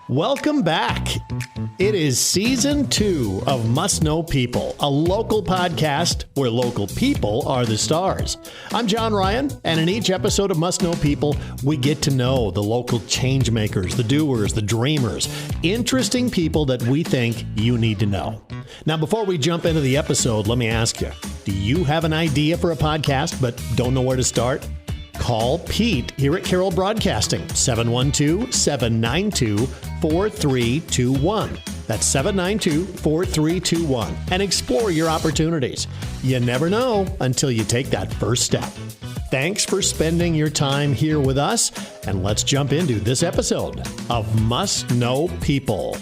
Welcome back. It is season 2 of Must Know People, a local podcast where local people are the stars. I'm John Ryan, and in each episode of Must Know People, we get to know the local change makers, the doers, the dreamers, interesting people that we think you need to know. Now, before we jump into the episode, let me ask you, do you have an idea for a podcast but don't know where to start? Call Pete here at Carroll Broadcasting, 712-792-4321. That's 792-4321, and explore your opportunities. You never know until you take that first step. Thanks for spending your time here with us, and let's jump into this episode of Must Know People.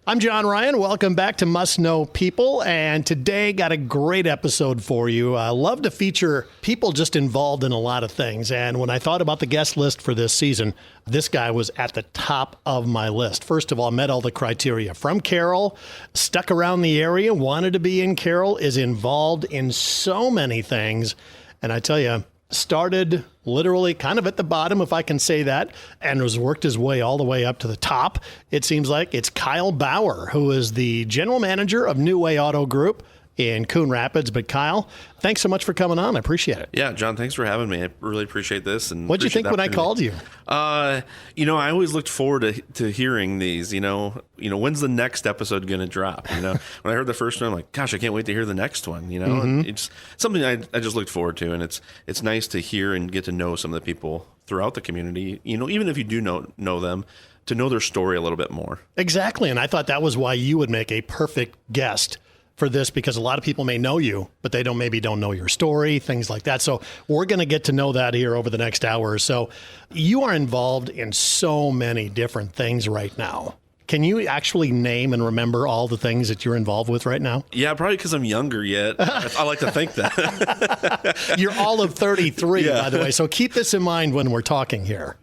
I'm John Ryan. Welcome back to Must Know People. And today got a great episode for you. I love to feature people just involved in a lot of things. And when I thought about the guest list for this season, this guy was at the top of my list. First of all, met all the criteria. From Carroll, stuck around the area, wanted to be in Carroll, is involved in so many things. And I tell you, started literally kind of at the bottom, if I can say that, and has worked his way all the way up to the top. It seems like it's Kyle Bauer, who is the general manager of New Way Auto Group in Coon Rapids. But Kyle, thanks so much for coming on. I appreciate it. Yeah, John, thanks for having me. I really appreciate this. And what'd you think when I called you? I always looked forward to hearing these. When's the next episode going to drop? When I heard the first one, I'm like, gosh, I can't wait to hear the next one. And it's something I just looked forward to, and it's nice to hear and get to know some of the people throughout the community. Even if you do know them, to know their story a little bit more. Exactly, and I thought that was why you would make a perfect guest for this, because a lot of people may know you, but they don't know your story, things like that. So we're going to get to know that here over the next hour or so. You are involved in so many different things right now. Can you actually name and remember all the things that you're involved with right now? Yeah, probably because I'm younger yet. I like to think that. You're all of 33, by the way. So keep this in mind when we're talking here.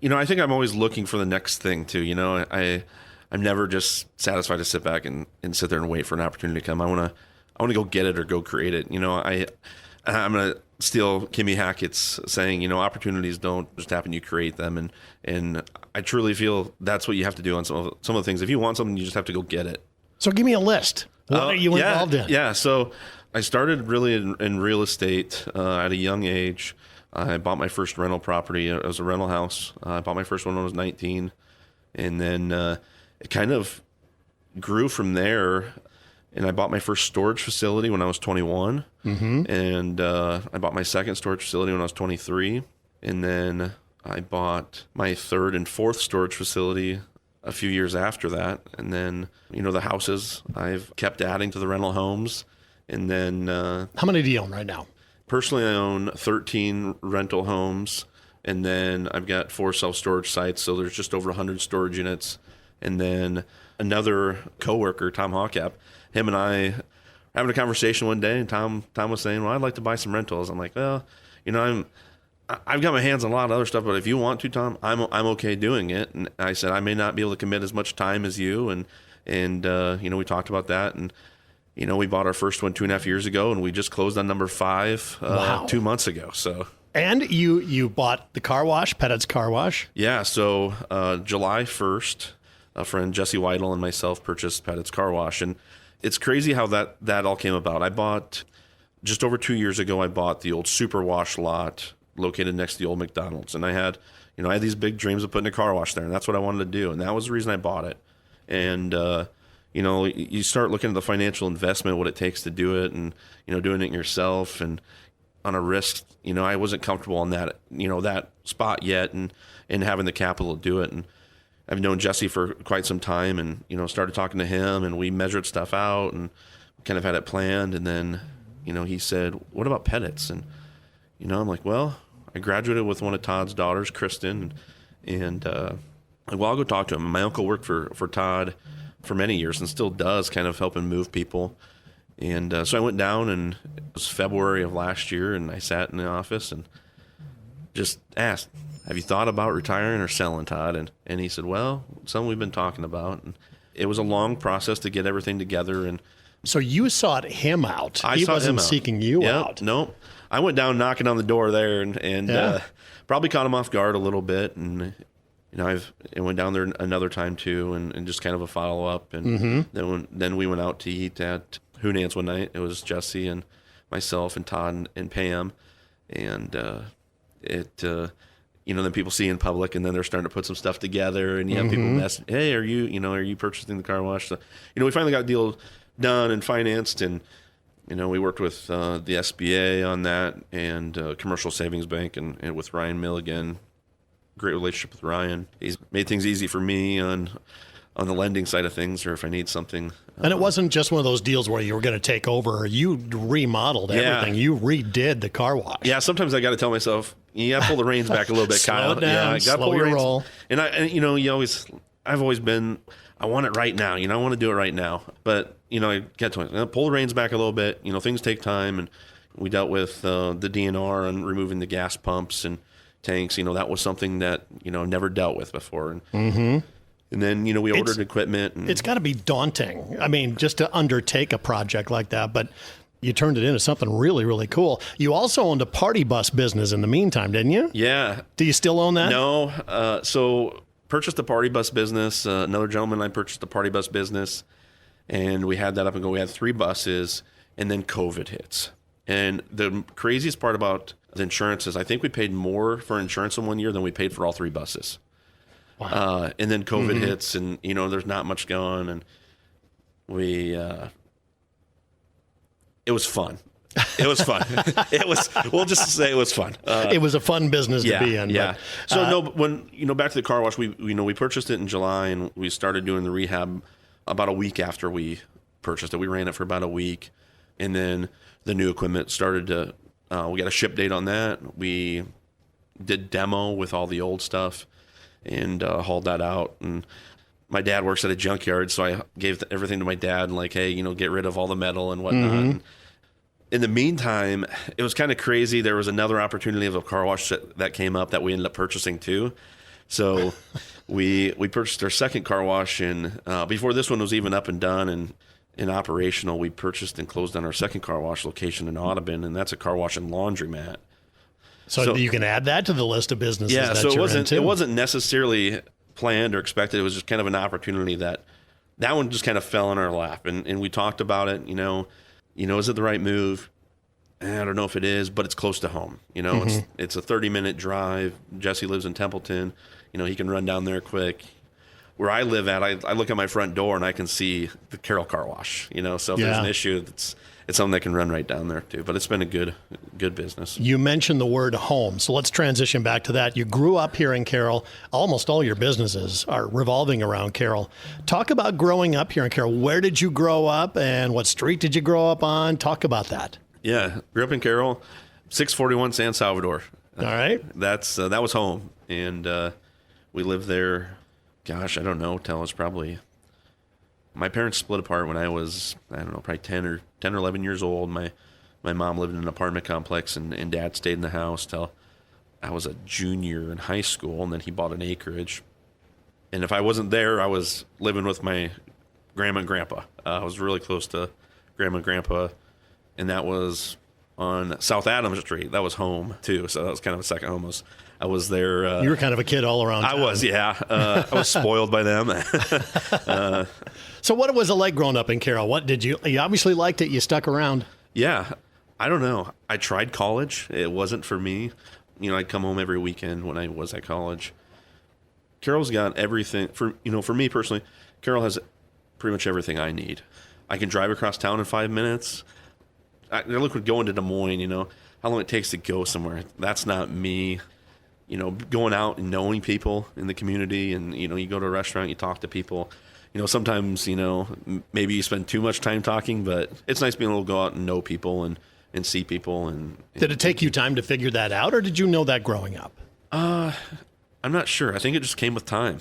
I think I'm always looking for the next thing too. I'm never just satisfied to sit back and sit there and wait for an opportunity to come. I want to go get it or go create it. I'm going to steal Kimmy Hackett's saying, opportunities don't just happen, you create them. And I truly feel that's what you have to do on some of the things. If you want something, you just have to go get it. So give me a list. What are you involved in? Yeah. So I started really in real estate at a young age. I bought my first rental property. It was a rental house. I bought my first one when I was 19. And then it kind of grew from there, and I bought my first storage facility when I was 21, and I bought my second storage facility when I was 23, and then I bought my third and fourth storage facility a few years after that, and then, the houses, I've kept adding to the rental homes, and then... How many do you own right now? Personally, I own 13 rental homes, and then I've got 4 self-storage sites, so there's just over 100 storage units. And then another coworker, Tom Hawkap, him and I were having a conversation one day, and Tom was saying, well, I'd like to buy some rentals. I'm like, well, I've got my hands on a lot of other stuff, but if you want to, Tom, I'm okay doing it. And I said, I may not be able to commit as much time as you. And we talked about that. And, we bought our first one 2.5 years ago, and we just closed on number 5 2 months ago. So. And you bought the car wash, Pettit's Car Wash? Yeah. So July 1st, a friend, Jesse Weidel, and myself purchased Pettit's Car Wash. And it's crazy how that all came about. I bought, just over 2 years ago, I bought the old Super Wash lot located next to the old McDonald's. And I had these big dreams of putting a car wash there, and that's what I wanted to do. And that was the reason I bought it. And, you start looking at the financial investment, what it takes to do it, and, doing it yourself and on a risk, I wasn't comfortable on that, that spot yet, and having the capital to do it. And I've known Jesse for quite some time, and, started talking to him, and we measured stuff out and kind of had it planned. And then, he said, what about Pettit's? And, I'm like, well, I graduated with one of Todd's daughters, Kristen, and I'll go talk to him. My uncle worked for Todd for many years and still does, kind of helping move people. And so I went down, and it was February of last year, and I sat in the office and just asked, have you thought about retiring or selling, Todd? And he said, well, something we've been talking about. And it was a long process to get everything together. And so you sought him out. He wasn't seeking you out. No. I went down knocking on the door there and probably caught him off guard a little bit. And, I went down there another time too and just kind of a follow up. And then we went out to eat at Hoonan's one night. It was Jesse and myself and Todd and Pam. And then people see in public, and then they're starting to put some stuff together, and you have people message, hey, are you purchasing the car wash? So, we finally got a deal done and financed, and, we worked with the SBA on that and Commercial Savings Bank and with Ryan Milligan. Great relationship with Ryan. He's made things easy for me on the lending side of things, or if I need something. And it wasn't just one of those deals where you were going to take over. You remodeled everything. You redid the car wash. Yeah, sometimes I got to tell myself, you got to pull the reins back a little bit, Kyle. Slow it down, slow your roll. And I've always been, I want it right now. I want to do it right now. But, I got to pull the reins back a little bit. Things take time. And we dealt with the DNR on removing the gas pumps and tanks. That was something that, never dealt with before. And, and then, we ordered equipment. And, it's got to be daunting. I mean, just to undertake a project like that. But you turned it into something really, really cool. You also owned a party bus business in the meantime, didn't you? Yeah. Do you still own that? No. So purchased a party bus business. Another gentleman and I purchased a party bus business. And we had that up and go. We had 3 buses. And then COVID hits. And the craziest part about the insurance is I think we paid more for insurance in one year than we paid for all 3 buses. Wow. And then COVID hits and, there's not much going. And it was fun. It was fun. We'll just say it was fun. It was a fun business to be in. Yeah. But, when, back to the car wash, we purchased it in July and we started doing the rehab about a week after we purchased it. We ran it for about a week. And then the new equipment started to, we got a ship date on that. We did demo with all the old stuff and hauled that out. And my dad works at a junkyard, so I gave everything to my dad and hey, get rid of all the metal and whatnot. And in the meantime, it was kind of crazy. There was another opportunity of a car wash that came up that we ended up purchasing too. So we purchased our second car wash, and before this one was even up and done and operational, we purchased and closed on our second car wash location in Audubon, and that's a car wash and laundromat. So you can add that to the list of businesses. Yeah, that so it wasn't necessarily planned or expected. It was just kind of an opportunity that one just kind of fell in our lap, and we talked about it. Is it the right move? I don't know if it is, but it's close to home. It's a 30-minute drive. Jesse lives in Templeton. He can run down there quick. Where I live at, I look at my front door and I can see the Carroll Car Wash. So if there's an issue, it's something that can run right down there too. But it's been a good business. You mentioned the word home, so let's transition back to that. You grew up here in Carroll. Almost all your businesses are revolving around Carroll. Talk about growing up here in Carroll. Where did you grow up, and what street did you grow up on? Talk about that. Yeah, grew up in Carroll, 641 San Salvador. All right, that was home, and we lived there. Gosh, I don't know. Till I was probably, my parents split apart when I was, probably 10 or 11 years old. My mom lived in an apartment complex, and Dad stayed in the house till I was a junior in high school, and then he bought an acreage. And if I wasn't there, I was living with my grandma and grandpa. I was really close to grandma and grandpa, and that was on South Adams Street. That was home too, so that was kind of a second home. I was there. You were kind of a kid all around town. I was, yeah. I was spoiled by them. So what was it like growing up in Carroll? What did you obviously liked it. You stuck around. Yeah. I don't know. I tried college. It wasn't for me. I'd come home every weekend when I was at college. Carroll's got everything for me personally. Carroll has pretty much everything I need. I can drive across town in 5 minutes. I look at going to Des Moines, how long it takes to go somewhere. That's not me. Going out and knowing people in the community, and you go to a restaurant, you talk to people. Sometimes maybe you spend too much time talking, but it's nice being able to go out and know people and see people. And did it take you time to figure that out, or did you know that growing up? I'm not sure. I think it just came with time.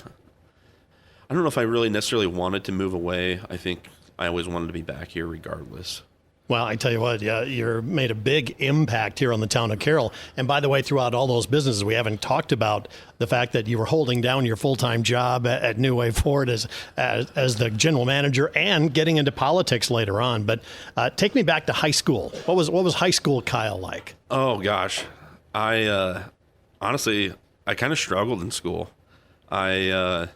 I don't know if I really necessarily wanted to move away. I think I always wanted to be back here regardless. Well, I tell you what, yeah, you're made a big impact here on the town of Carroll. And by the way, throughout all those businesses, we haven't talked about the fact that you were holding down your full-time job at New Way Ford as the general manager and getting into politics later on. But take me back to high school. What was high school Kyle like? Oh gosh, I honestly I kind of struggled in school. I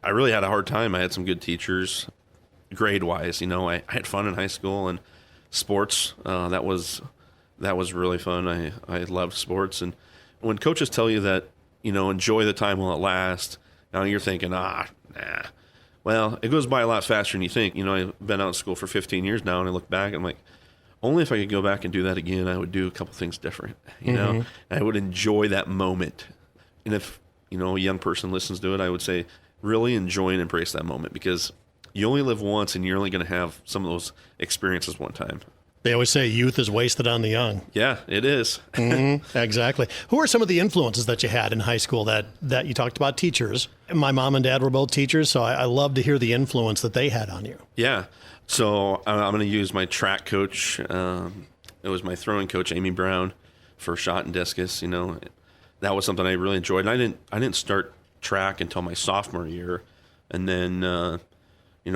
really had a hard time. I had some good teachers, grade wise. I had fun in high school and sports. That was really fun. I loved sports. And when coaches tell you that, enjoy the time while it lasts, now you're thinking, nah. Well, it goes by a lot faster than you think. I've been out of school for 15 years now, and I look back and I'm like, only if I could go back and do that again, I would do a couple things different. I would enjoy that moment. And if, a young person listens to it, I would say really enjoy and embrace that moment, because you only live once and you're only going to have some of those experiences one time. They always say youth is wasted on the young. Yeah, it is. Exactly. Who are some of the influences that you had in high school that you talked about? Teachers. My mom and dad were both teachers, so I love to hear the influence that they had on you. Yeah. So I'm going to use my track coach. It was my throwing coach, Amy Brown, for shot and discus. That was something I really enjoyed. And I didn't start track until my sophomore year. And then,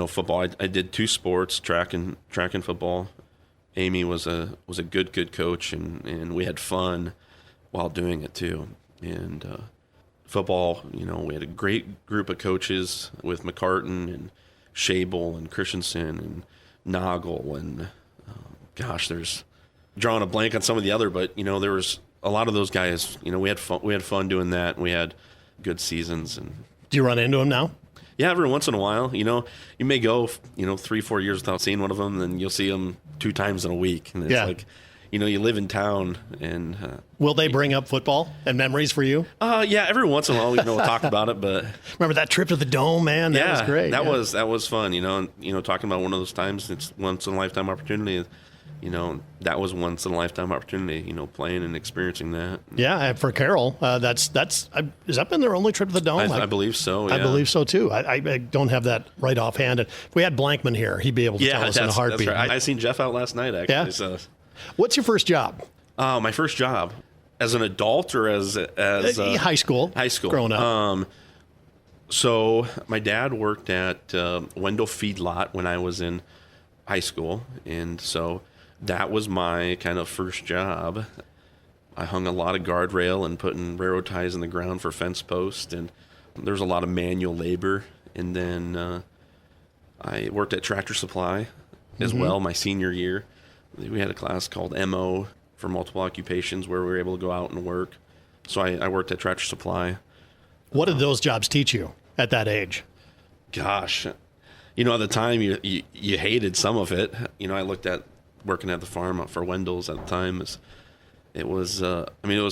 football. I did two sports, track and football. Amy was a good coach, and we had fun while doing it too. And football, we had a great group of coaches with McCartan and Shable and Christensen and Noggle and there's drawing a blank on some of the other, but there was a lot of those guys. We had fun doing that. We had good seasons. And do you run into them now? Yeah, every once in a while. You may go 3-4 years without seeing one of them, and you'll see them 2 times in a week. And it's like, you live in town. And will they bring up football and memories for you? Yeah, every once in a while we'll talk about it. But remember that trip to the Dome, man? That was great. That was fun. Talking about one of those times, it's once in a lifetime opportunity. That was once in a lifetime opportunity, playing and experiencing that. Yeah, for Carroll, has that been their only trip to the Dome? I believe so, yeah. I believe so, too. I don't have that right offhand. If we had Blankman here, he'd be able to tell us in a heartbeat. That's right. I seen Jeff out last night, actually. Yeah? So. What's your first job? My first job, as an adult or as high school? High school. Growing up. So my dad worked at Wendell Feedlot when I was in high school, and so that was my kind of first job. I hung a lot of guardrail and putting railroad ties in the ground for fence posts, and there's a lot of manual labor. And then I worked at Tractor Supply as well my senior year. We had a class called MO for multiple occupations where we were able to go out and work. So I worked at Tractor Supply. What did those jobs teach you at that age? Gosh, at the time you hated some of it. I looked at working at the farm for Wendell's at the time. It was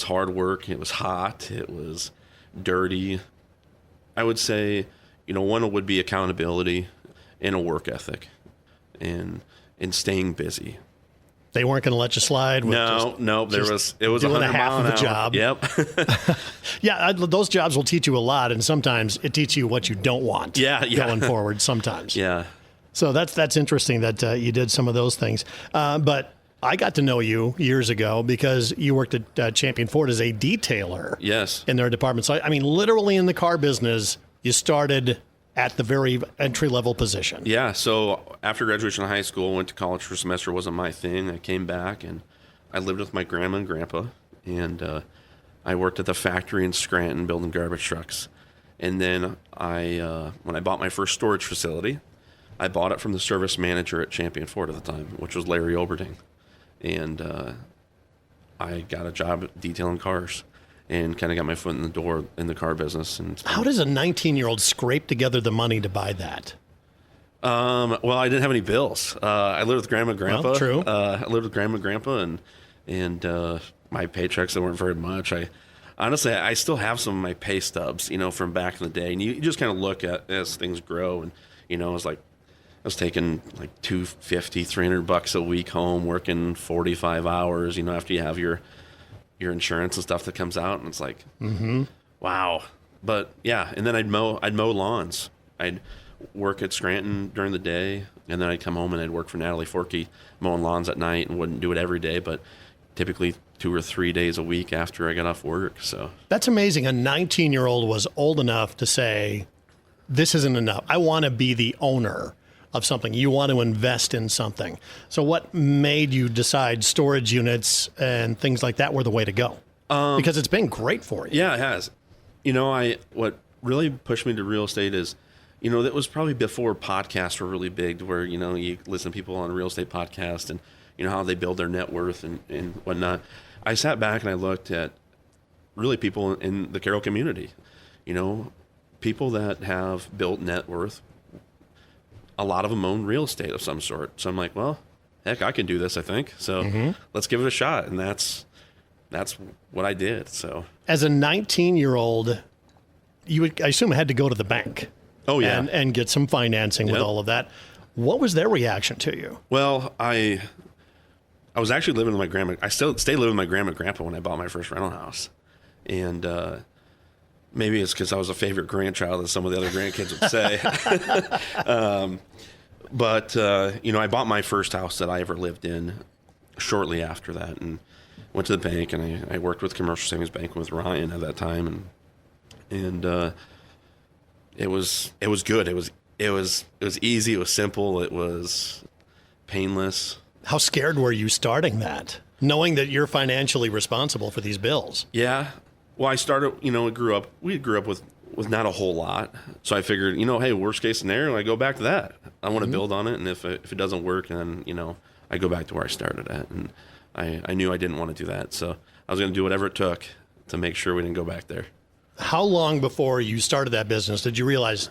hard work. It was hot. It was dirty. I would say, one would be accountability and a work ethic and staying busy. They weren't going to let you slide. It was 100 half of the job. Yep. Yeah, those jobs will teach you a lot, and sometimes it teaches you what you don't want. Going forward. Sometimes. Yeah. So that's interesting that you did some of those things. But I got to know you years ago because you worked at Champion Ford as a detailer. Yes. In their department. So, literally in the car business, you started at the very entry-level position. Yeah. So after graduation of high school, I went to college for a semester. It wasn't my thing. I came back, and I lived with my grandma and grandpa. And I worked at the factory in Scranton building garbage trucks. And then when I bought my first storage facility, I bought it from the service manager at Champion Ford at the time, which was Larry Oberding. And I got a job detailing cars and kind of got my foot in the door in the car business. And how does a 19-year-old scrape together the money to buy that? Well, I didn't have any bills. I lived with grandma and grandpa. Well, true. I lived with grandma and grandpa, and my paychecks, that weren't very much. Honestly, I still have some of my pay stubs, from back in the day. And you just kind of look at as things grow, and it's like, I was taking like $250, $300 a week home, working 45 hours, after you have your insurance and stuff that comes out. And it's like, wow. But yeah. And then I'd mow lawns. I'd work at Scranton during the day, and then I'd come home and I'd work for Natalie Forkey mowing lawns at night, and wouldn't do it every day, but typically 2 or 3 days a week after I got off work. So That's amazing. A 19-year-old was old enough to say, this isn't enough. I want to be the owner of something. You want to invest in something. So what made you decide storage units and things like that were the way to go? Because it's been great for you. Yeah, it has. What really pushed me to real estate is, that was probably before podcasts were really big, where, you listen to people on a real estate podcast and, how they build their net worth and whatnot. I sat back and I looked at really people in the Carroll community, people that have built net worth. A lot of them own real estate of some sort. So I'm like, well, heck, I can do this, I think. So let's give it a shot. And that's what I did. So as a 19-year-old, you would, I assume, had to go to the bank. Oh, yeah. And get some financing with all of that. What was their reaction to you? Well, I was actually living with my grandma. I still stayed living with my grandma and grandpa when I bought my first rental house. And maybe it's because I was a favorite grandchild, as some of the other grandkids would say. But I bought my first house that I ever lived in shortly after that, and went to the bank, and I worked with Commercial Savings Bank with Ryan at that time, and it was good. It was easy. It was simple. It was painless. How scared were you starting that, knowing that you're financially responsible for these bills? Yeah. Well, I started, we grew up with not a whole lot. So I figured, hey, worst case scenario, I go back to that. I want to build on it. And if it doesn't work, then, I go back to where I started at. And I knew I didn't want to do that. So I was going to do whatever it took to make sure we didn't go back there. How long before you started that business did you realize,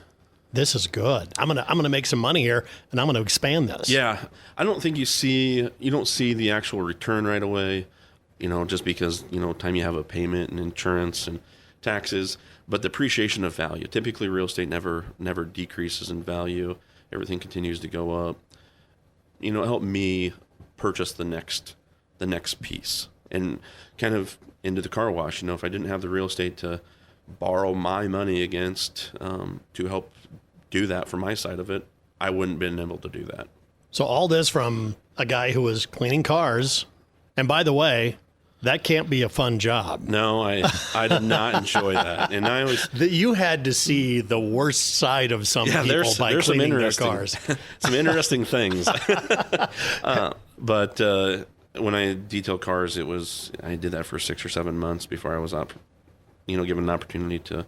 this is good, I'm gonna make some money here, and I'm gonna expand this? Yeah, I don't think you don't see the actual return right away, just because time you have a payment and insurance and taxes, but the appreciation of value. Typically, real estate never decreases in value. Everything continues to go up. It helped me purchase the next piece, and kind of into the car wash. If I didn't have the real estate to borrow my money against to help do that for my side of it, I wouldn't have been able to do that. So all this from a guy who was cleaning cars, and by the way, that can't be a fun job. No, I did not enjoy that, and I always you had to see the worst side of some people by cleaning their cars. Some interesting things. But when I detailed cars, I did that for 6 or 7 months before I was up, given an opportunity to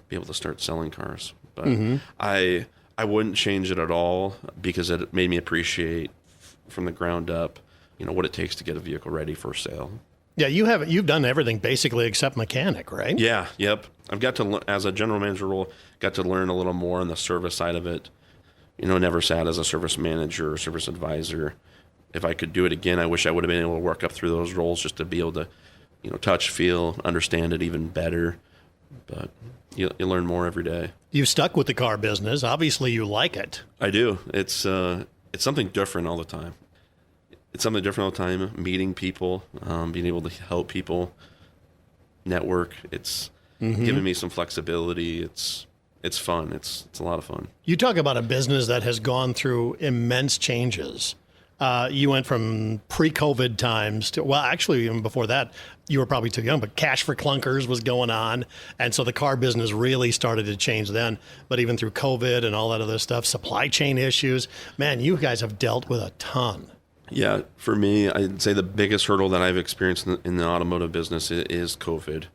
be able to start selling cars. But I wouldn't change it at all, because it made me appreciate from the ground up, what it takes to get a vehicle ready for sale. Yeah, you've done everything basically except mechanic, right? Yeah, yep. I've got to, as a general manager role, got to learn a little more on the service side of it. Never sat as a service manager or service advisor. If I could do it again, I wish I would have been able to work up through those roles just to be able to, touch, feel, understand it even better. But you learn more every day. You've stuck with the car business. Obviously, you like it. I do. It's something different all the time. It's something different all the time. Meeting people, being able to help people, network. It's giving me some flexibility. It's fun. It's a lot of fun. You talk about a business that has gone through immense changes. You went from pre-COVID times to, well, actually, even before that, you were probably too young, but cash for clunkers was going on. And so the car business really started to change then. But even through COVID and all that other stuff, supply chain issues, man, you guys have dealt with a ton. Yeah, for me, I'd say the biggest hurdle that I've experienced in the automotive business is COVID.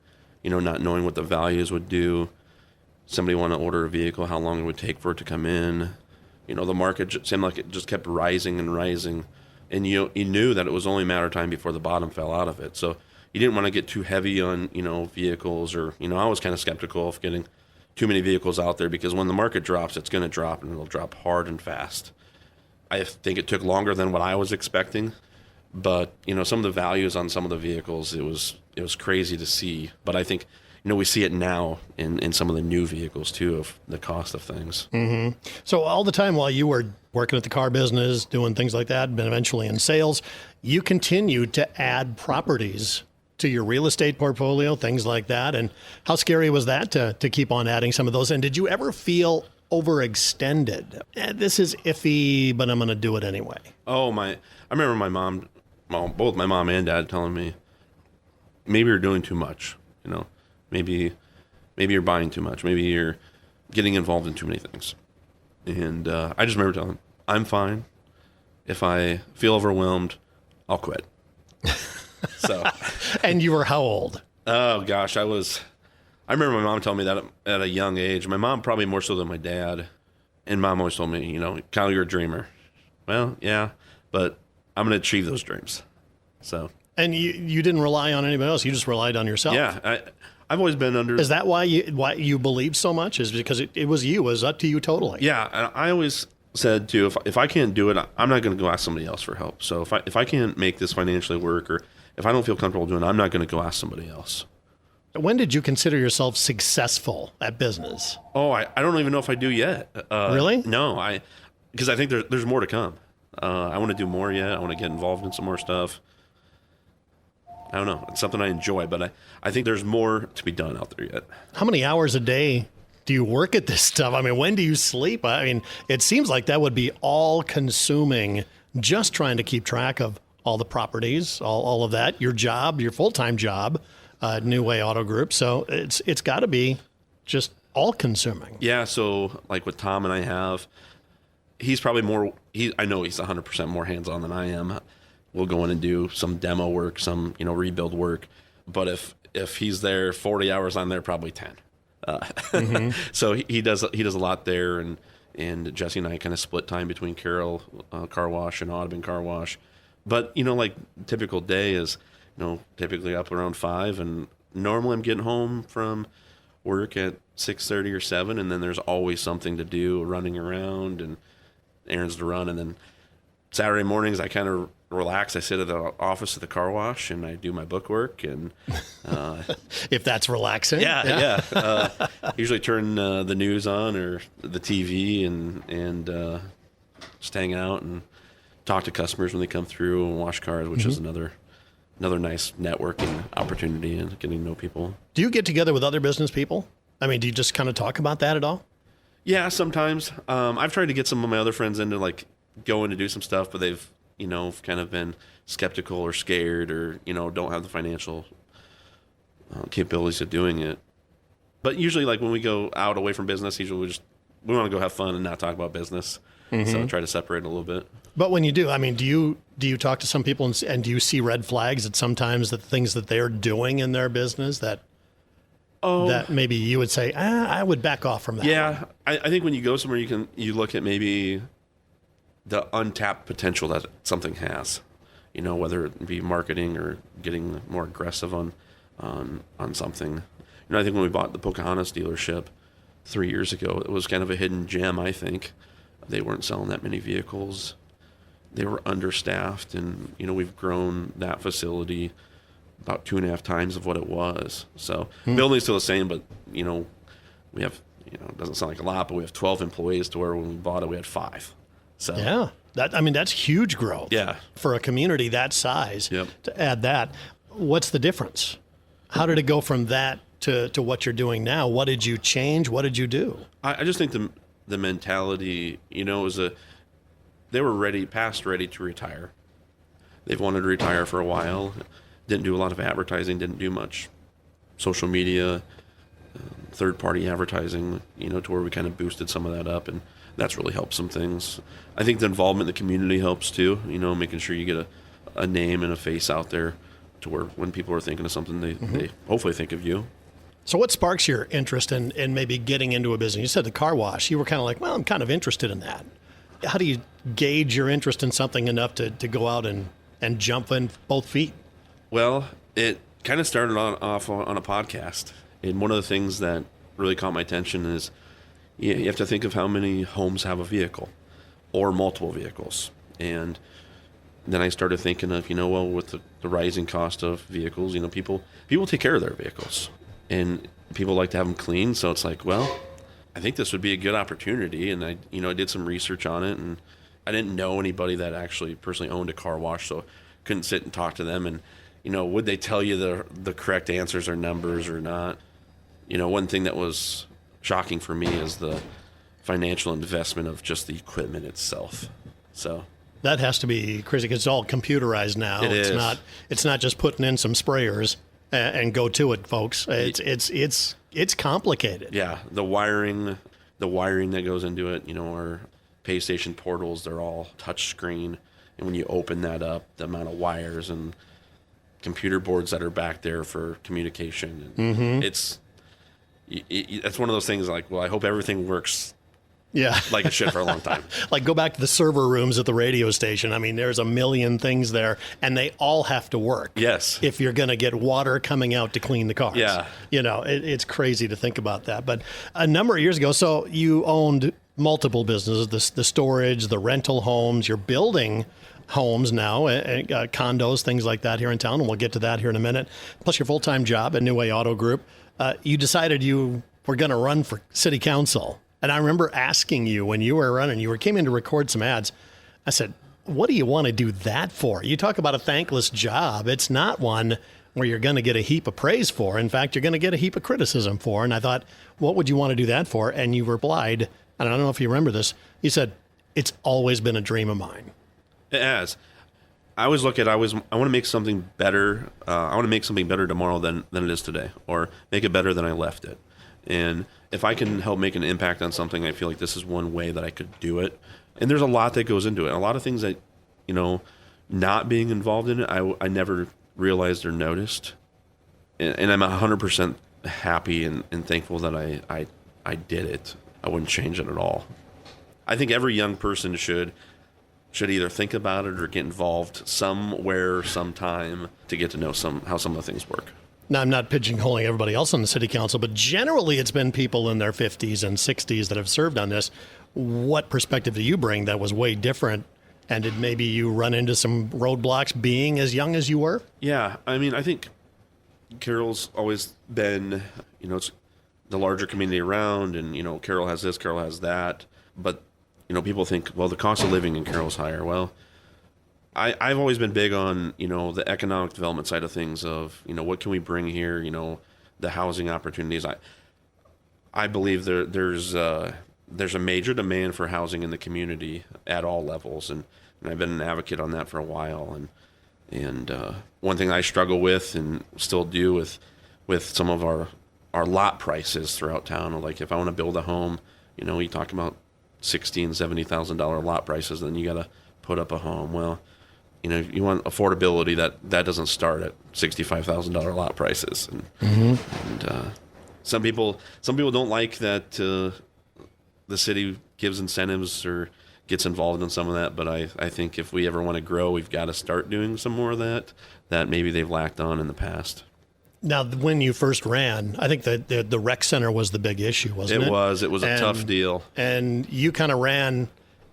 Not knowing what the values would do. Somebody want to order a vehicle, how long it would take for it to come in. The market seemed like it just kept rising and rising. And you knew that it was only a matter of time before the bottom fell out of it. So you didn't want to get too heavy on, vehicles, or, I was kind of skeptical of getting too many vehicles out there, because when the market drops, it's going to drop, and it'll drop hard and fast. I think it took longer than what I was expecting, but, some of the values on some of the vehicles, it was crazy to see. But I think, we see it now in some of the new vehicles too, of the cost of things. Mm-hmm. So all the time while you were working at the car business, doing things like that, and eventually in sales, you continued to add properties to your real estate portfolio, things like that. And how scary was that to keep on adding some of those? And did you ever feel overextended. This is iffy, but I'm going to do it anyway. Oh, I remember my mom, well, both my mom and dad telling me, maybe you're doing too much. Maybe you're buying too much. Maybe you're getting involved in too many things. And I just remember telling them, I'm fine. If I feel overwhelmed, I'll quit. So. And you were how old? Oh gosh, I remember my mom telling me that at a young age. My mom probably more so than my dad. And mom always told me, Kyle, you're a dreamer. Well, yeah, but I'm going to achieve those dreams. So. And you didn't rely on anybody else. You just relied on yourself. Yeah, I've always been under. Is that why you believe so much? Is because it was you? It was up to you totally? Yeah, and I always said too, if I can't do it, I'm not going to go ask somebody else for help. So if I can't make this financially work, or if I don't feel comfortable doing it, I'm not going to go ask somebody else. When did you consider yourself successful at business? Oh, I don't even know if I do yet. Really? No, because I think there's more to come. I want to do more yet. I want to get involved in some more stuff. I don't know. It's something I enjoy, but I think there's more to be done out there yet. How many hours a day do you work at this stuff? I mean, when do you sleep? I mean, it seems like that would be all-consuming, just trying to keep track of all the properties, all of that, your job, your full-time job, New Way Auto Group. So it's got to be just all-consuming. Yeah, so like with Tom and I have, he's probably more, I know he's 100% more hands-on than I am. We'll go in and do some demo work, some rebuild work. But if he's there 40 hours, I'm there probably 10. So he does a lot there, and Jesse and I kind of split time between Carroll Car Wash and Audubon Car Wash. But like typical day is typically up around 5, and normally I'm getting home from work at 6:30 or 7, and then there's always something to do, running around and errands to run, and then Saturday mornings I kind of relax. I sit at the office at the car wash and I do my book work, and if that's relaxing. Yeah. Usually turn the news on or the TV and just hang out and talk to customers when they come through and wash cars, which is another nice networking opportunity and getting to know people. Do you get together with other business people? I mean, do you just kind of talk about that at all? Yeah, sometimes. I've tried to get some of my other friends into like going to do some stuff, but they've kind of been skeptical or scared, or don't have the financial capabilities of doing it. But usually, like when we go out away from business, usually we want to go have fun and not talk about business. So I try to separate it a little bit. But when you do, I mean, do you talk to some people and do you see red flags that sometimes the things that they're doing in their business that maybe you would say, I would back off from that? Yeah, I think when you go somewhere, you look at maybe the untapped potential that something has, whether it be marketing or getting more aggressive on something. I think when we bought the Pocahontas dealership 3 years ago, it was kind of a hidden gem, I think. They weren't selling that many vehicles. They were understaffed, and, we've grown that facility about 2.5 times of what it was. So building's still the same, but, we have, it doesn't sound like a lot, but we have 12 employees to where when we bought it, we had 5. So yeah, that's huge growth. Yeah, for a community that size. Yep. To add that, what's the difference? How did it go from that to what you're doing now? What did you change? What did you do? I just think the mentality, was they were ready to retire. They've wanted to retire for a while. Didn't do a lot of advertising. Didn't do much social media, third-party advertising. To where we kind of boosted some of that up, and that's really helped some things. I think the involvement in the community helps too, making sure you get a name and a face out there to where when people are thinking of something, they hopefully think of you. So what sparks your interest in maybe getting into a business? You said the car wash. You were kind of like, well, I'm kind of interested in that. How do you gauge your interest in something enough to go out and jump in both feet? Well, it kind of started off on a podcast. And one of the things that really caught my attention is you have to think of how many homes have a vehicle or multiple vehicles. And then I started thinking of, with the rising cost of vehicles, people take care of their vehicles and people like to have them clean. So it's like, well, I think this would be a good opportunity. And I did some research on it, and I didn't know anybody that actually personally owned a car wash. So couldn't sit and talk to them. And, would they tell you the correct answers or numbers or not? One thing that was shocking for me is the financial investment of just the equipment itself. So that has to be crazy because it's all computerized now. It's not just putting in some sprayers and go to it, folks. It's complicated. Yeah, the wiring that goes into it. Our pay station portals, they're all touch screen, and when you open that up, the amount of wires and computer boards that are back there for communication, and it's one of those things like, well, I hope everything works. Yeah. Like it should for a long time. Like go back to the server rooms at the radio station. I mean, there's a million things there, and they all have to work. Yes. If you're going to get water coming out to clean the cars. Yeah. It's crazy to think about that. But a number of years ago, so you owned multiple businesses, the storage, the rental homes. You're building homes now, condos, things like that here in town, and we'll get to that here in a minute. Plus your full-time job at New Way Auto Group. You decided you were going to run for city council. And I remember asking you when you were running, came in to record some ads. I said, what do you want to do that for? You talk about a thankless job. It's not one where you're going to get a heap of praise for. In fact, you're going to get a heap of criticism for. And I thought, what would you want to do that for? And you replied, and I don't know if you remember this, you said, it's always been a dream of mine. It has. I always look at, I want to make something better. I want to make something better tomorrow than it is today, or make it better than I left it. And if I can help make an impact on something, I feel like this is one way that I could do it. And there's a lot that goes into it. A lot of things that, not being involved in it, I never realized or noticed. And I'm 100% happy and thankful that I did it. I wouldn't change it at all. I think every young person should either think about it or get involved somewhere, sometime, to get to know how some of the things work. Now, I'm not pigeonholing everybody else on the city council, but generally it's been people in their 50s and 60s that have served on this. What perspective do you bring that was way different? And did maybe you run into some roadblocks being as young as you were? Yeah. I mean, I think Carroll's always been, it's the larger community around, and, Carroll has this, Carroll has that. But, people think, well, the cost of living in Carroll's higher. Well, I've always been big on, the economic development side of things of, what can we bring here, the housing opportunities. I believe there's a major demand for housing in the community at all levels. And I've been an advocate on that for a while. And one thing I struggle with and still do with some of our lot prices throughout town, like if I want to build a home, you talk about $60,000 and $70,000 lot prices, then you got to put up a home. Well, you want affordability, that doesn't start at $65,000 lot prices, and some people don't like that the city gives incentives or gets involved in some of that. But I think if we ever want to grow, we've got to start doing some more of that maybe they've lacked on in the past. Now, when you first ran, I think that the rec center was the big issue, wasn't it? It was a tough deal. And you kind of ran,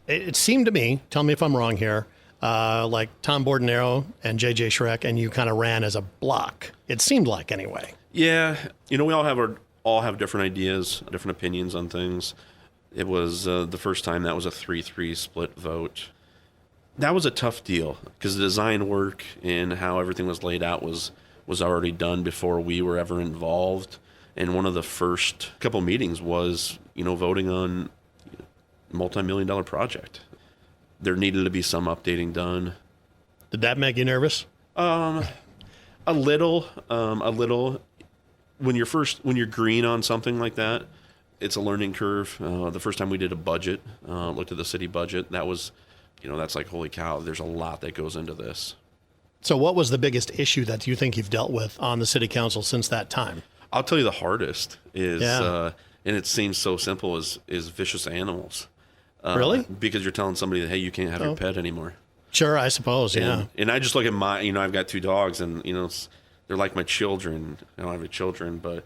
it seemed to me, tell me if I'm wrong here, like Tom Bordenero and J.J. Schreck, and you kind of ran as a block. It seemed like, anyway. Yeah. We all have different ideas, different opinions on things. It was the first time that was a 3-3 split vote. That was a tough deal because the design work and how everything was laid out was already done before we were ever involved. And one of the first couple meetings was, voting on a multi-million-dollar project. There needed to be some updating done. Did that make you nervous? A little. When you're green on something like that, it's a learning curve. The first time we did a budget, looked at the city budget, that was, that's like, holy cow, there's a lot that goes into this. So what was the biggest issue that you think you've dealt with on the city council since that time? I'll tell you the hardest is, and it seems so simple, is vicious animals. Really? Because you're telling somebody that, hey, you can't have your pet anymore. Sure, I suppose, yeah. And I just look at I've got 2 dogs, and, they're like my children. I don't have any children, but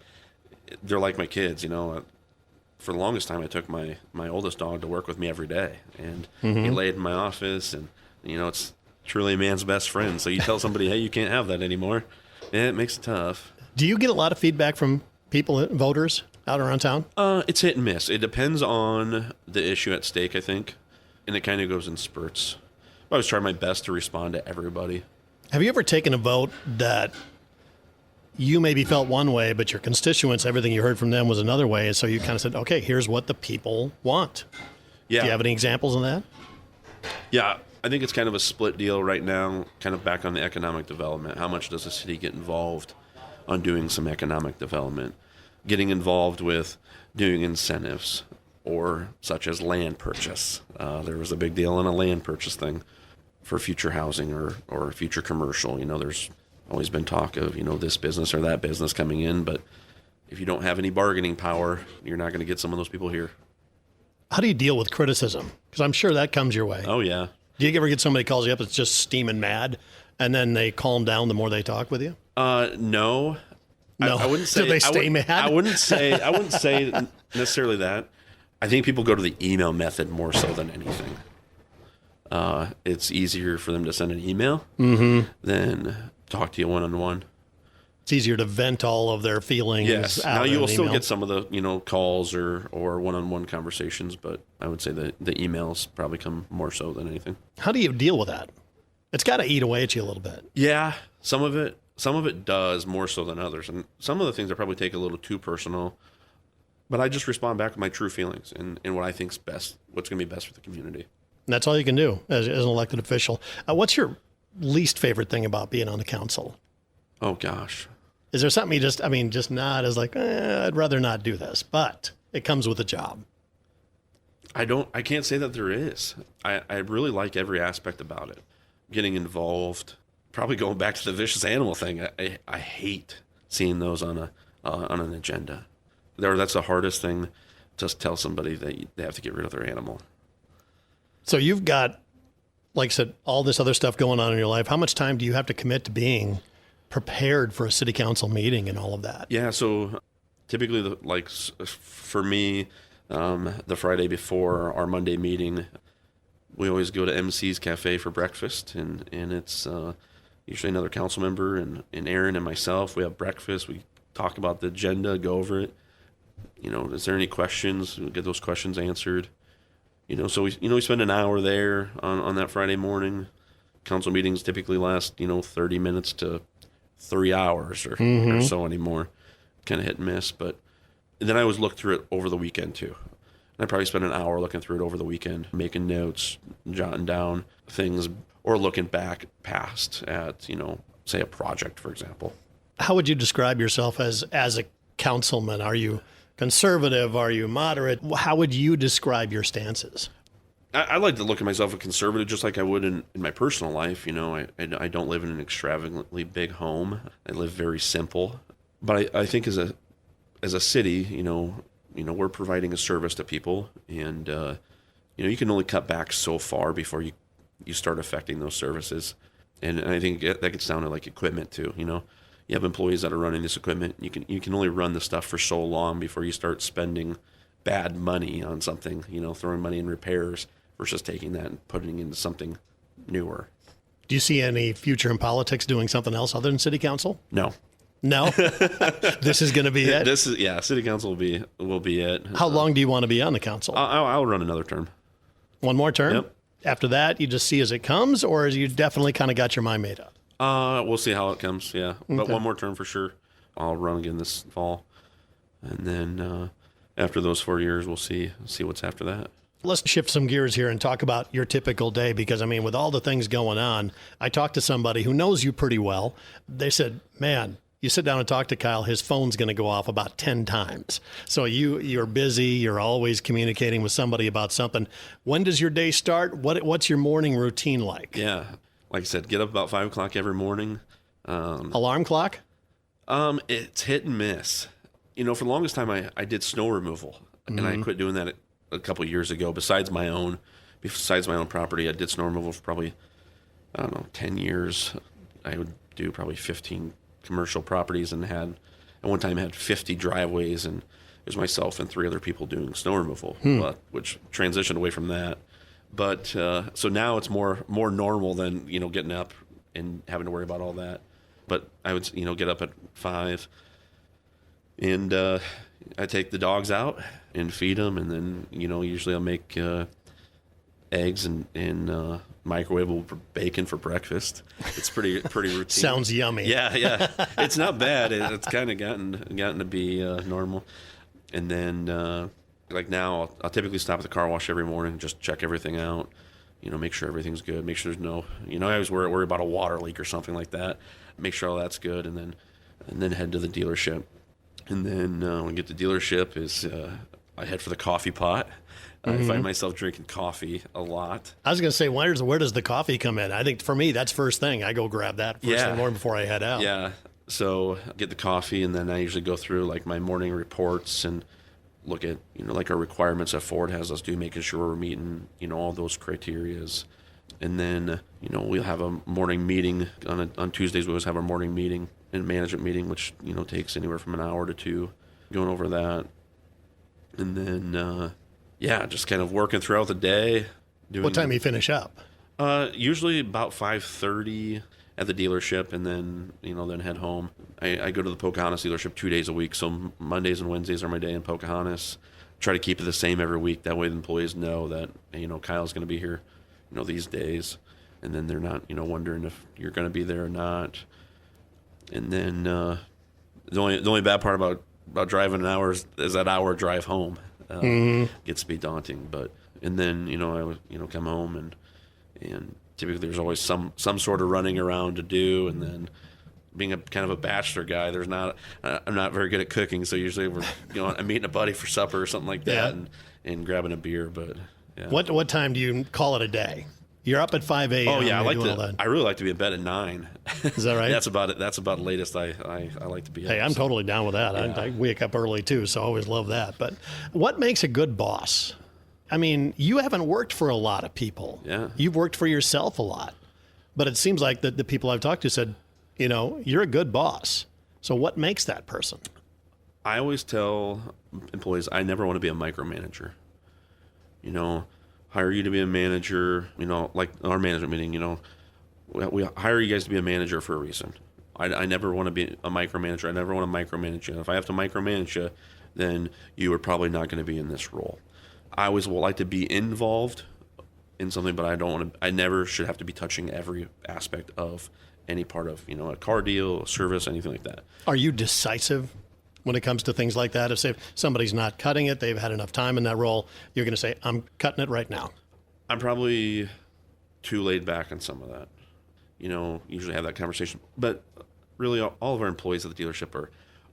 they're like my kids, For the longest time, I took my oldest dog to work with me every day, and he laid in my office, and, it's truly a man's best friend. So you tell somebody, hey, you can't have that anymore, it makes it tough. Do you get a lot of feedback from people, voters, out around town? It's hit and miss. It depends on the issue at stake, I think, and it kind of goes in spurts. I always try my best to respond to everybody. Have you ever taken a vote that you maybe felt one way, but your constituents, everything you heard from them was another way. And so you kind of said, okay, here's what the people want. Yeah. Do you have any examples of that? Yeah, I think it's kind of a split deal right now, kind of back on the economic development. How much does the city get involved on doing some economic development? Getting involved with doing incentives, or such as land purchase. There was a big deal on a land purchase thing for future housing or future commercial. There's always been talk of, this business or that business coming in, but if you don't have any bargaining power, you're not going to get some of those people here. How do you deal with criticism? Because I'm sure that comes your way. Oh, yeah. Do you ever get somebody calls you up that's just steaming mad, and then they calm down the more they talk with you? No. No. I wouldn't say. Do they stay mad? I wouldn't say necessarily that. I think people go to the email method more so than anything. It's easier for them to send an email than talk to you one-on-one. It's easier to vent all of their feelings. Yes. Out Now you will still email. get some of the calls or one-on-one conversations, but I would say that the emails probably come more so than anything. How do you deal with that? It's got to eat away at you a little bit. Yeah, some of it does more so than others, and some of the things I probably take a little too personal. But I just respond back with my true feelings and what I think's best, what's going to be best for the community. And that's all you can do as an elected official. What's your least favorite thing about being on the council? Oh gosh. Is there something you just not as like, I'd rather not do this, but it comes with the job? I can't say that there is. I really like every aspect about it. Getting involved, probably going back to the vicious animal thing. I hate seeing those on an agenda. That's the hardest thing to tell somebody that they have to get rid of their animal. So you've got, like I said, all this other stuff going on in your life. How much time do you have to commit to being prepared for a city council meeting and all of that? Yeah, so typically, for me, the Friday before our Monday meeting, we always go to MC's Cafe for breakfast, and it's usually another council member and Aaron and myself. We have breakfast. We talk about the agenda, go over it. Is there any questions? We'll get those questions answered. So we spend an hour there on that Friday morning. Council meetings typically last, 30 minutes to 3 hours or so anymore. Kind of hit and miss. But then I always look through it over the weekend too. And I probably spend an hour looking through it over the weekend, making notes, jotting down things, or looking back past at, say a project, for example. How would you describe yourself as a councilman? Are you conservative? Are you moderate? How would you describe your stances? I like to look at myself as conservative, just like I would in my personal life. I don't live in an extravagantly big home. I live very simple. But I think as a city, we're providing a service to people, and you can only cut back so far before you start affecting those services. And I think that gets down to like equipment too. You have employees that are running this equipment. You can only run the stuff for so long before you start spending bad money on something, throwing money in repairs versus taking that and putting it into something newer. Do you see any future in politics doing something else other than city council? No. No? This is going to be it? City council will be it. How long do you want to be on the council? I'll run another term. One more term? Yep. After that, you just see as it comes, or you definitely kind of got your mind made up? We'll see how it comes, yeah. Okay. But one more term for sure. I'll run again this fall. And then after those 4 years, we'll see what's after that. Let's shift some gears here and talk about your typical day, because, with all the things going on, I talked to somebody who knows you pretty well. They said, man, you sit down and talk to Kyle, his phone's going to go off about 10 times. So you're busy. You're always communicating with somebody about something. When does your day start? What's your morning routine like? Yeah. Like I said, get up about 5 o'clock every morning. Alarm clock? It's hit and miss. For the longest time, I did snow removal, and I quit doing that a couple of years ago. Besides my own property, I did snow removal for probably, 10 years. I would do probably 15 commercial properties, and at one time had 50 driveways, and it was myself and 3 other people doing snow removal, which transitioned away from that. But so now it's more normal than getting up and having to worry about all that. But I would get up at 5, and I take the dogs out and feed them, and then usually I'll make eggs and microwavable bacon for breakfast. It's pretty routine. Sounds yummy. Yeah. It's not bad. It's kind of gotten to be normal. And then like now, I'll typically stop at the car wash every morning, just check everything out. Make sure everything's good. Make sure there's no, I always worry about a water leak or something like that. Make sure all that's good, and then head to the dealership. And then when we get to the dealership, I head for the coffee pot. I find myself drinking coffee a lot. I was going to say, where does the coffee come in? I think for me, that's first thing. I go grab that first thing morning before I head out. Yeah. So get the coffee, and then I usually go through like my morning reports and look at, like our requirements that Ford has us do, making sure we're meeting, all those criterias. And then, we'll have a morning meeting on Tuesdays. We always have our morning meeting and management meeting, which, takes anywhere from an hour to 2, going over that. And then, just kind of working throughout the day. What time do you finish up? Usually about 5:30 at the dealership, and then, then head home. I go to the Pocahontas dealership 2 days a week, so Mondays and Wednesdays are my day in Pocahontas. Try to keep it the same every week. That way the employees know that, Kyle's going to be here, these days. And then they're not, wondering if you're going to be there or not. And then the only bad part about driving an hour is that hour drive home. Gets to be daunting. And then, I would, come home and typically there's always some sort of running around to do. And then being a kind of a bachelor guy, I'm not very good at cooking. So usually I'm meeting a buddy for supper or something like that and grabbing a beer. But yeah. What time do you call it a day? You're up at 5 a.m. Oh yeah, I really like to be in bed at 9. Is that right? That's about it. That's about the latest I like to be. Hey, I'm totally down with that. Yeah. I wake up early too, so I always love that. But what makes a good boss? I mean, you haven't worked for a lot of people. Yeah. You've worked for yourself a lot. But it seems like the people I've talked to said, you're a good boss. So what makes that person? I always tell employees I never want to be a micromanager. Hire you to be a manager, like our management meeting, we hire you guys to be a manager for a reason. I never want to be a micromanager. I never want to micromanage you. If I have to micromanage you, then you are probably not going to be in this role. I always would like to be involved in something, but I never should have to be touching every aspect of any part of, a car deal, a service, anything like that. Are you decisive when it comes to things like that? If say somebody's not cutting it, they've had enough time in that role, you're going to say, I'm cutting it right now. I'm probably too laid back on some of that. Usually have that conversation. But really, all of our employees at the dealership are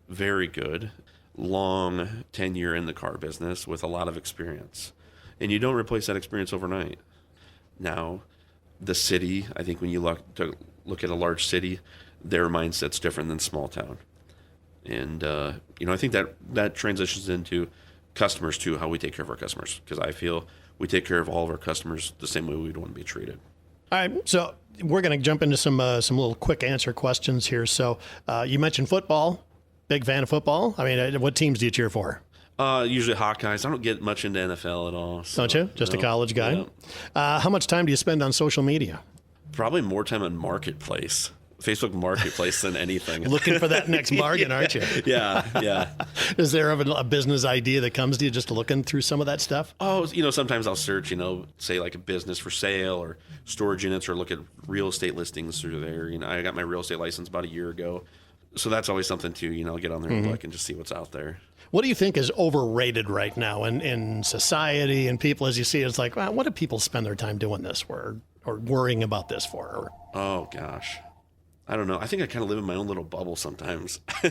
very good, long tenure in the car business with a lot of experience. And you don't replace that experience overnight. Now, the city, I think when you look at a large city, their mindset's different than small town. And, I think that transitions into customers too, how we take care of our customers. Because I feel we take care of all of our customers the same way we'd want to be treated. All right, so we're going to jump into some little quick answer questions here. So you mentioned football, big fan of football. I mean, what teams do you cheer for? Usually Hawkeyes. I don't get much into NFL at all. So, don't you? Just a college guy? Yeah. How much time do you spend on social media? Probably more time on Marketplace. Facebook Marketplace than anything. Looking for that next bargain, aren't you? Yeah. Is there a business idea that comes to you just looking through some of that stuff? Oh, sometimes I'll search, say like a business for sale or storage units, or look at real estate listings through there. I got my real estate license about a year ago. So that's always something to, get on there and look and just see what's out there. What do you think is overrated right now in society and people as you see it? It's like, what do people spend their time doing this for or worrying about this for? Oh, gosh. I don't know. I think I kind of live in my own little bubble sometimes. I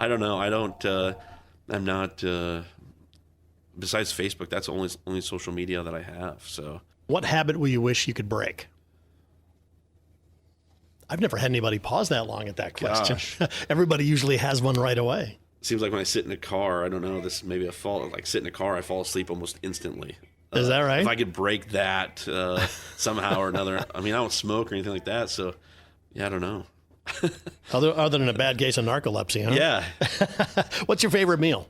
don't know. I'm not, besides Facebook, that's only social media that I have. So, what habit will you wish you could break? I've never had anybody pause that long at that question. Everybody usually has one right away. Seems like when I sit in a car, I don't know, this may be a fault. Like sit in a car, I fall asleep almost instantly. Is that right? If I could break that somehow or another. I mean, I don't smoke or anything like that, so yeah, I don't know. Other than a bad case of narcolepsy, huh? Yeah. What's your favorite meal?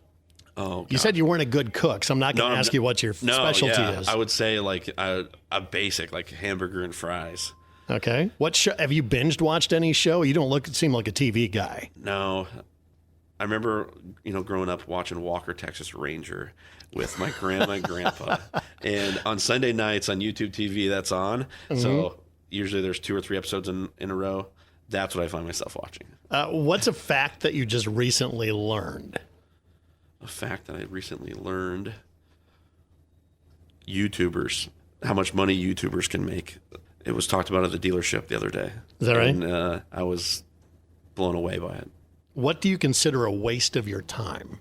Oh, God. You said you weren't a good cook, so I'm not going to ask you what your specialty is. I would say like a basic, like hamburger and fries. Okay. What show have you binged watched any show? You don't seem like a TV guy. No. I remember, growing up watching Walker, Texas Ranger with my grandma and grandpa. And on Sunday nights on YouTube TV, that's on. Mm-hmm. So usually there's 2 or 3 episodes in a row. That's what I find myself watching. What's a fact that you just recently learned? A fact that I recently learned. YouTubers. How much money YouTubers can make. It was talked about at the dealership the other day. Is that right? And I was blown away by it. What do you consider a waste of your time?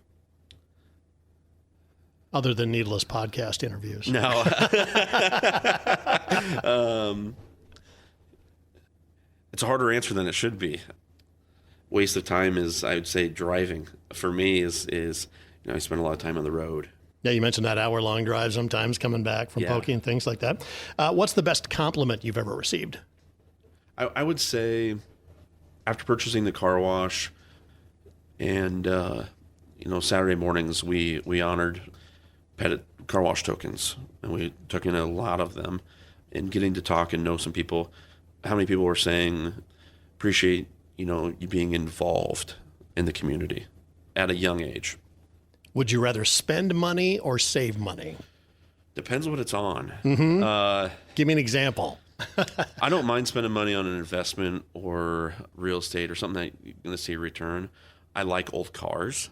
Other than needless podcast interviews. No. It's a harder answer than it should be. Waste of time is, I would say, driving. For me, is I spend a lot of time on the road. Yeah, you mentioned that hour-long drive sometimes coming back from Pokey and things like that. What's the best compliment you've ever received? I would say after purchasing the car wash and, Saturday mornings, we honored Pettit car wash tokens, and we took in a lot of them, and getting to talk and know some people. How many people were saying, appreciate, you being involved in the community at a young age. Would you rather spend money or save money? Depends what it's on. Mm-hmm. Give me an example. I don't mind spending money on an investment or real estate or something that you're going to see a return. I like old cars.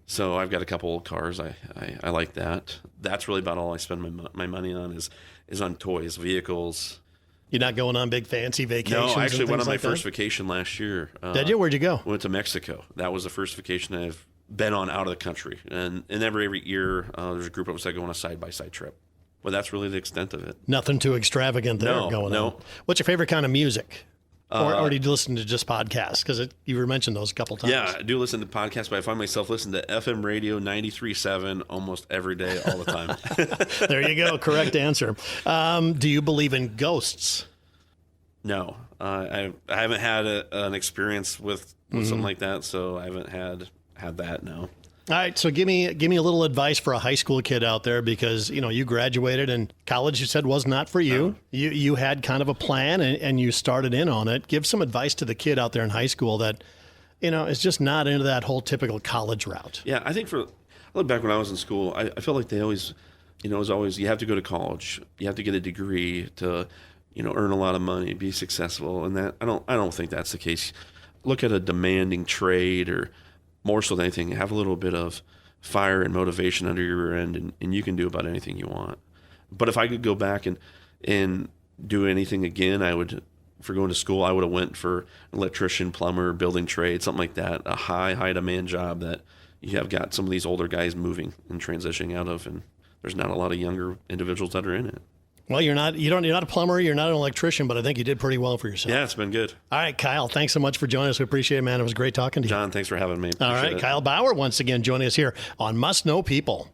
So I've got a couple old cars. I like that. That's really about all I spend my money on is on toys, vehicles. You're not going on big fancy vacations? No, I actually went on my like first vacation last year. Did you? Where'd you go? Went to Mexico. That was the first vacation I've been on out of the country. And every year there's a group of us that go on a side-by-side trip. But that's really the extent of it. Nothing too extravagant there going on. What's your favorite kind of music? Or do you listen to just podcasts? Because you mentioned those a couple times. Yeah, I do listen to podcasts, but I find myself listening to FM radio 93.7 almost every day, all the time. There you go. Correct answer. Do you believe in ghosts? No. I haven't had an experience with something like that, so I haven't had that, no. All right, so give me a little advice for a high school kid out there, because you graduated and college, you said, was not for you. You had kind of a plan and you started in on it. Give some advice to the kid out there in high school that is just not into that whole typical college route. Yeah, I think I look back when I was in school, I felt like they always, it was always, you have to go to college, you have to get a degree to earn a lot of money, be successful, and that I don't think that's the case. Look at a demanding trade, or more so than anything, have a little bit of fire and motivation under your rear end, and you can do about anything you want. But if I could go back and do anything again, for going to school, I would have went for electrician, plumber, building trade, something like that, a high demand job that you have got some of these older guys moving and transitioning out of, and there's not a lot of younger individuals that are in it. Well, you're not a plumber, you're not an electrician, but I think you did pretty well for yourself. Yeah, it's been good. All right, Kyle, thanks so much for joining us. We appreciate it, man. It was great talking to you. John, thanks for having me. All right, Kyle Bauer once again joining us here on Must Know People.